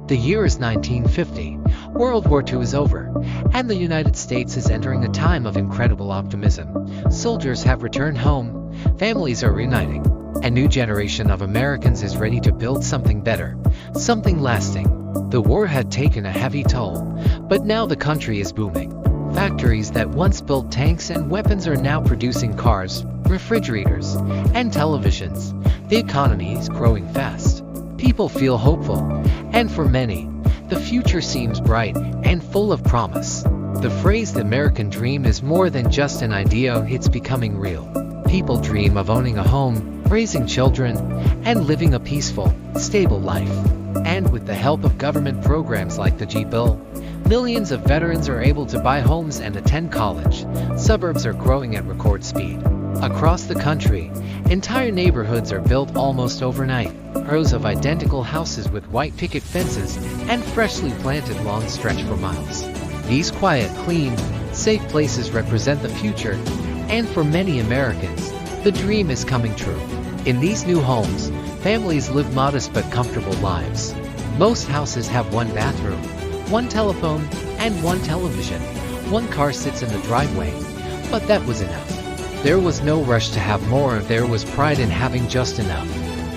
The year is 1950. World War II is over, and the United States is entering a time of incredible optimism. Soldiers have returned home, families are reuniting. A new generation of Americans is ready to build something better, something lasting. The war had taken a heavy toll, but now the country is booming. Factories that once built tanks and weapons are now producing cars, refrigerators, and televisions. The economy is growing fast. People feel hopeful, and for many, the future seems bright and full of promise. The phrase "the American dream" is more than just an idea, it's becoming real. People dream of owning a home, raising children, and living a peaceful, stable life. And with the help of government programs like the G Bill, millions of veterans are able to buy homes and attend college. Suburbs are growing at record speed. Across the country, entire neighborhoods are built almost overnight. Rows of identical houses with white picket fences and freshly planted lawns stretch for miles. These quiet, clean, safe places represent the future, and for many Americans, the dream is coming true. In these new homes, families live modest but comfortable lives. Most houses have one bathroom, one telephone, and one television. One car sits in the driveway, but that was enough. There was no rush to have more, there was pride in having just enough.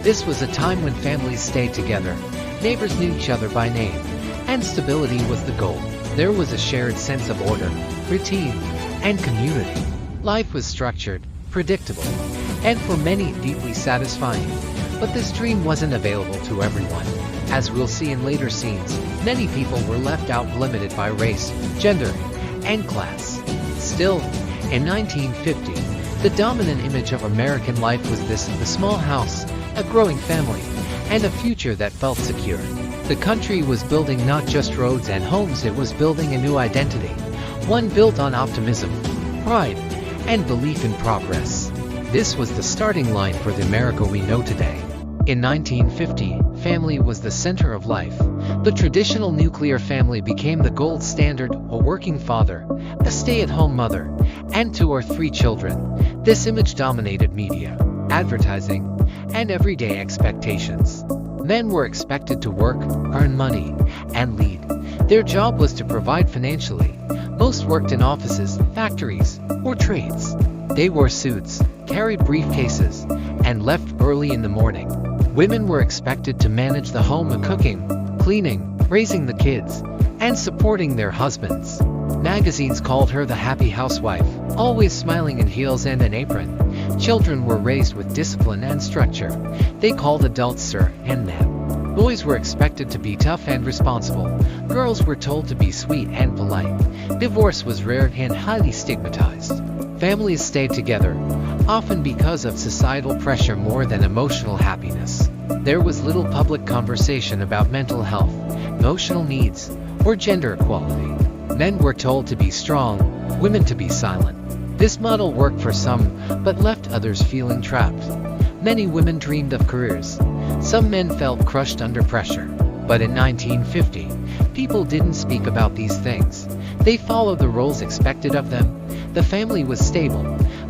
This was a time when families stayed together, neighbors knew each other by name, and stability was the goal. There was a shared sense of order, routine, and community. Life was structured, predictable, and for many deeply satisfying. But this dream wasn't available to everyone. As we'll see in later scenes, many people were left out, limited by race, gender, and class. Still, in 1950, the dominant image of American life was this: the small house, a growing family, and a future that felt secure. The country was building not just roads and homes, it was building a new identity, one built on optimism, pride, and belief in progress. This was the starting line for the America we know today. In 1950, family was the center of life. The traditional nuclear family became the gold standard: a working father, a stay-at-home mother, and 2 or 3 children. This image dominated media, advertising, and everyday expectations. Men were expected to work, earn money, and lead. Their job was to provide financially. Most worked in offices, factories, or trades. They wore suits, carried briefcases, and left early in the morning. Women were expected to manage the home, cooking, cleaning, raising the kids, and supporting their husbands. Magazines called her the happy housewife, always smiling in heels and an apron. Children were raised with discipline and structure. They called adults sir and ma'am. Boys were expected to be tough and responsible. Girls were told to be sweet and polite. Divorce was rare and highly stigmatized. Families stayed together, often because of societal pressure more than emotional happiness. There was little public conversation about mental health, emotional needs, or gender equality. Men were told to be strong, women to be silent. This model worked for some, but left others feeling trapped. Many women dreamed of careers. Some men felt crushed under pressure. But in 1950, people didn't speak about these things. They followed the roles expected of them. The family was stable,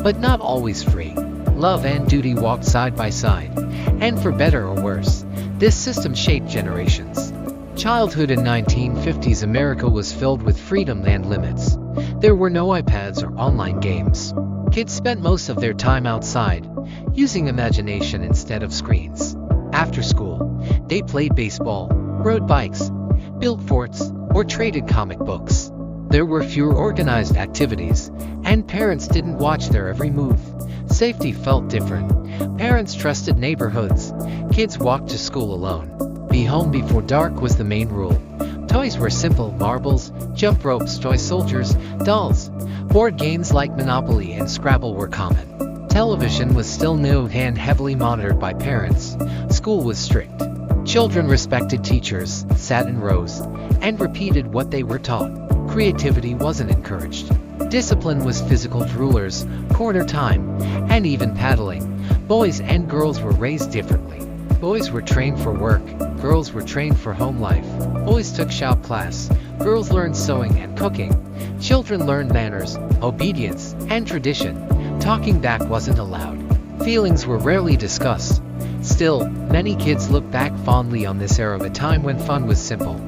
but not always free. Love and duty walked side by side. And for better or worse, this system shaped generations. Childhood in 1950s America was filled with freedom and limits. There were no iPads or online games. Kids spent most of their time outside, using imagination instead of screens. After school, they played baseball, rode bikes, built forts, or traded comic books. There were fewer organized activities, and parents didn't watch their every move. Safety felt different. Parents trusted neighborhoods. Kids walked to school alone. Be home before dark was the main rule. Toys were simple: marbles, jump ropes, toy soldiers, dolls. Board games like Monopoly and Scrabble were common. Television was still new and heavily monitored by parents. School was strict. Children respected teachers, sat in rows, and repeated what they were taught. Creativity wasn't encouraged. Discipline was physical: rulers, corner time, and even paddling. Boys and girls were raised differently. Boys were trained for work, girls were trained for home life. Boys took shop class, girls learned sewing and cooking. Children learned manners, obedience, and tradition. Talking back wasn't allowed. Feelings were rarely discussed. Still, many kids look back fondly on this era of a time when fun was simple,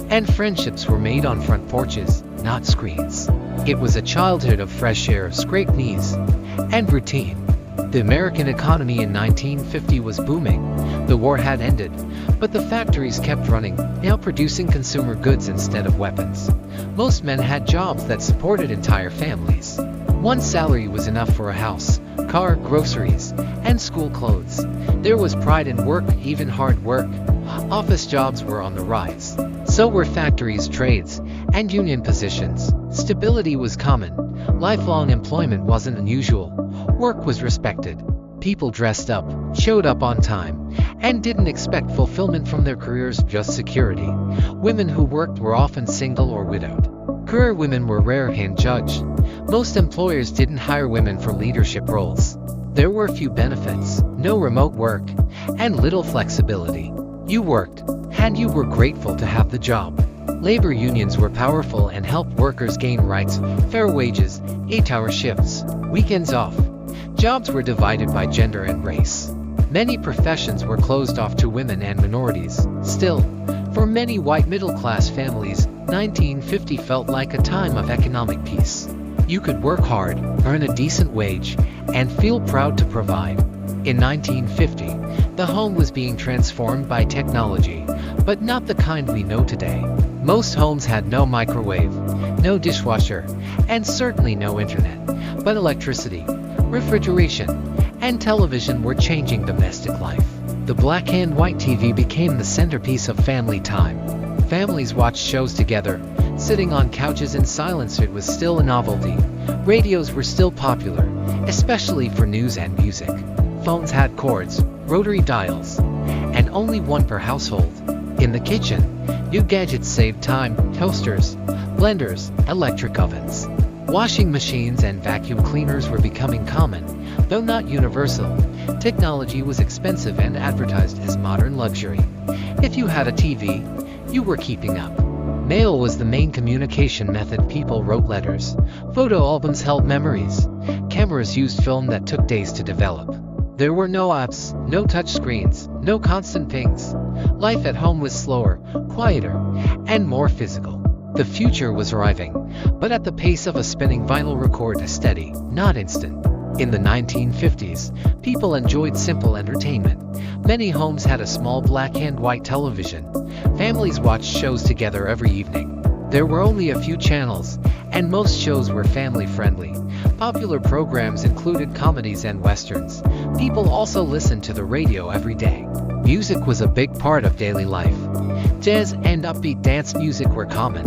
and friendships were made on front porches, not screens. It was a childhood of fresh air, scraped knees, and routine. The American economy in 1950 was booming. The war had ended, but the factories kept running, now producing consumer goods instead of weapons. Most men had jobs that supported entire families. One salary was enough for a house, car, groceries, and school clothes. There was pride in work, even hard work. Office jobs were on the rise. So were factories, trades, and union positions. Stability was common. Lifelong employment wasn't unusual. Work was respected. People dressed up, showed up on time, and didn't expect fulfillment from their careers, just security. Women who worked were often single or widowed. Career women were rare and judged. Most employers didn't hire women for leadership roles. There were few benefits, no remote work, and little flexibility. You worked, and you were grateful to have the job. Labor unions were powerful and helped workers gain rights, fair wages, 8-hour shifts, weekends off. Jobs were divided by gender and race. Many professions were closed off to women and minorities. Still, for many white middle-class families, 1950 felt like a time of economic peace. You could work hard, earn a decent wage, and feel proud to provide. In 1950, the home was being transformed by technology, but not the kind we know today. Most homes had no microwave, no dishwasher, and certainly no internet. But electricity, refrigeration, and television were changing domestic life. The black and white TV became the centerpiece of family time. Families watched shows together, sitting on couches in silence. It was still a novelty. Radios were still popular, especially for news and music. Phones had cords, rotary dials, and only one per household. In the kitchen, new gadgets saved time: toasters, blenders, electric ovens. Washing machines and vacuum cleaners were becoming common, though not universal. Technology was expensive and advertised as modern luxury. If you had a TV, you were keeping up. Mail was the main communication method. People wrote letters. Photo albums held memories. Cameras used film that took days to develop. There were no apps, no touch screens, no constant pings. Life at home was slower, quieter, and more physical. The future was arriving, but at the pace of a spinning vinyl record, steady, not instant. In the 1950s, people enjoyed simple entertainment. Many homes had a small black and white television. Families watched shows together every evening. There were only a few channels, and most shows were family-friendly. Popular programs included comedies and westerns. People also listened to the radio every day. Music was a big part of daily life. Jazz and upbeat dance music were common.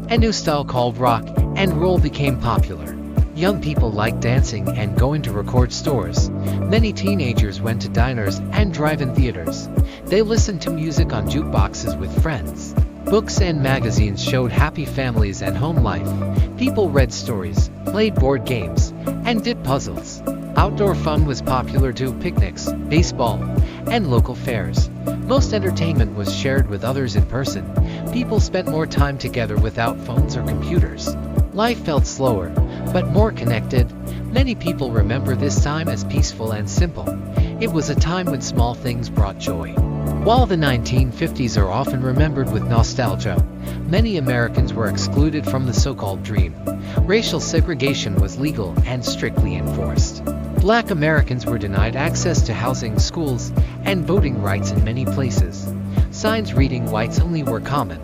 A new style called rock and roll became popular. Young people liked dancing and going to record stores. Many teenagers went to diners and drive-in theaters. They listened to music on jukeboxes with friends. Books and magazines showed happy families and home life. People read stories, played board games, and did puzzles. Outdoor fun was popular too: picnics, baseball, and local fairs. Most entertainment was shared with others in person. People spent more time together without phones or computers. Life felt slower, but more connected. Many people remember this time as peaceful and simple. It was a time when small things brought joy. While the 1950s are often remembered with nostalgia, many Americans were excluded from the so-called dream. Racial segregation was legal and strictly enforced. Black Americans were denied access to housing, schools, and voting rights in many places. Signs reading "whites only" were common.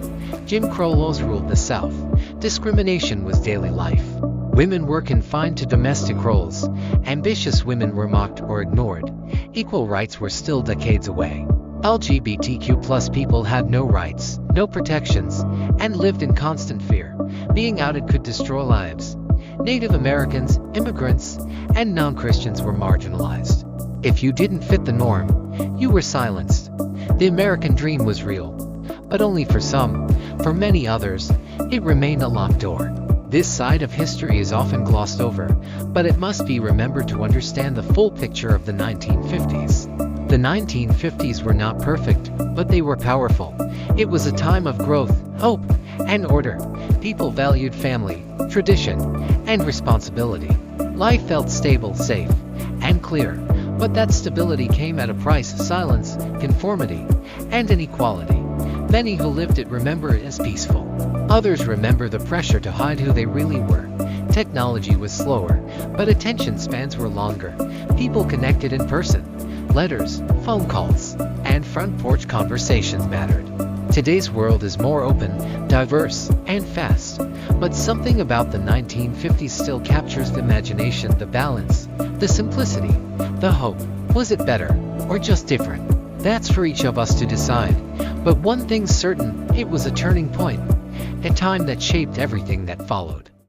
Jim Crow laws ruled the South. Discrimination was daily life. Women were confined to domestic roles. Ambitious women were mocked or ignored. Equal rights were still decades away. LGBTQ+ people had no rights, no protections, and lived in constant fear. Being outed could destroy lives. Native Americans, immigrants, and non-Christians were marginalized. If you didn't fit the norm, you were silenced. The American dream was real, but only for some. For many others, it remained a locked door. This side of history is often glossed over, but it must be remembered to understand the full picture of the 1950s. The 1950s were not perfect, but they were powerful. It was a time of growth, hope, and order. People valued family, tradition, and responsibility. Life felt stable, safe, and clear. But that stability came at a price: silence, conformity, and inequality. Many who lived it remember it as peaceful. Others remember the pressure to hide who they really were. Technology was slower, but attention spans were longer. People connected in person. Letters, phone calls, and front porch conversations mattered. Today's world is more open, diverse, and fast. But something about the 1950s still captures the imagination: the balance, the simplicity, the hope. Was it better, or just different? That's for each of us to decide. But one thing's certain: it was a turning point, a time that shaped everything that followed.